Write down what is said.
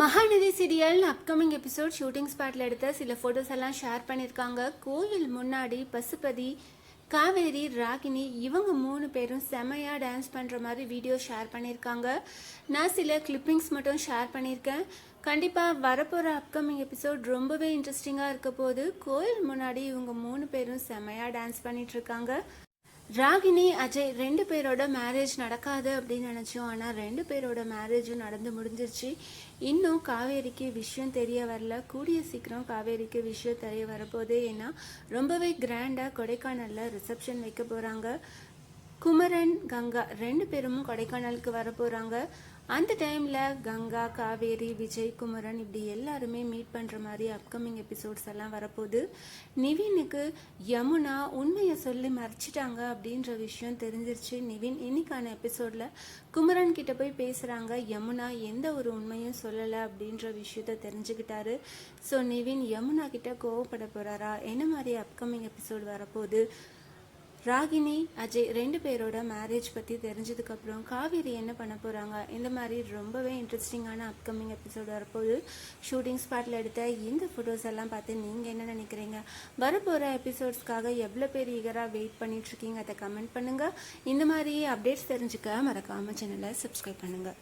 Mahanadi serial upcoming episode shooting ஸ்பாட்டில் எடுத்த சில ஃபோட்டோஸ் எல்லாம் ஷேர் பண்ணியிருக்காங்க. கோயில் முன்னாடி பசுபதி, காவேரி, ராகினி இவங்க 3 பேரும் செமையாக டான்ஸ் பண்ணுற மாதிரி வீடியோ ஷேர் பண்ணியிருக்காங்க. நான் சில கிளிப்பிங்ஸ் மட்டும் ஷேர் பண்ணியிருக்கேன். கண்டிப்பாக வரப்போகிற அப்கமிங் எபிசோட் ரொம்பவே இன்ட்ரெஸ்டிங்காக இருக்க போது. கோயில் முன்னாடி இவங்க 3 பேரும் செமையாக டான்ஸ் பண்ணிகிட்ருக்காங்க. ராகினி, அஜய் 2 பேரோட மேரேஜ் நடக்காது அப்படின்னு நினச்சோம். ஆனால் 2 பேரோட மேரேஜும் நடந்து முடிஞ்சிருச்சு. இன்னும் காவேரிக்கு விஷயம் தெரிய வரல. கூடிய சீக்கிரம் காவேரிக்கு விஷயம் தெரிய வரப்போகுது. ஏன்னா ரொம்பவே கிராண்டாக கொடைக்கானலில் ரிசப்ஷன் வைக்க போகிறாங்க. குமரன், கங்கா 2 பேரும் கொடைக்கானலுக்கு வர போகிறாங்க. அந்த டைமில் கங்கா, காவேரி, விஜய், குமரன் இப்படி எல்லாருமே மீட் பண்ணுற மாதிரி அப்கமிங் எபிசோட்ஸ் எல்லாம் வரப்போகுது. நிவினுக்கு யமுனா உண்மையை சொல்லி மறைச்சிட்டாங்க அப்படின்ற விஷயம் தெரிஞ்சிருச்சு. நிவின் இன்னைக்கான எபிசோடில் குமரன் கிட்ட போய் பேசுகிறாங்க. யமுனா எந்த ஒரு உண்மையும் சொல்லலை அப்படின்ற விஷயத்த தெரிஞ்சுக்கிட்டாரு. ஸோ நிவின் யமுனா கிட்ட கோவப்பட போகிறாரா? என்ன மாதிரி அப்கமிங் எபிசோட் வரப்போகுது? ராகினி, அஜய் 2 பேரோட மேரேஜ் பற்றி தெரிஞ்சதுக்கப்புறம் காவேரி என்ன பண்ண போகிறாங்க? இந்த மாதிரி ரொம்பவே இன்ட்ரெஸ்டிங்கான அப்கமிங் எபிசோட் வரப்போகுது. ஷூட்டிங் ஸ்பாட்டில் எடுத்த இந்த ஃபோட்டோஸ் எல்லாம் பார்த்து நீங்கள் என்ன நினைக்கிறீங்க? வரப்போகிற எபிசோட்ஸ்க்காக எவ்வளோ பேர் ஈகராக வெயிட் பண்ணிகிட்ருக்கீங்க? அதை கமெண்ட் பண்ணுங்கள். இந்த மாதிரி அப்டேட்ஸ் தெரிஞ்சுக்க மறக்காமல் சேனலை சப்ஸ்கிரைப் பண்ணுங்கள்.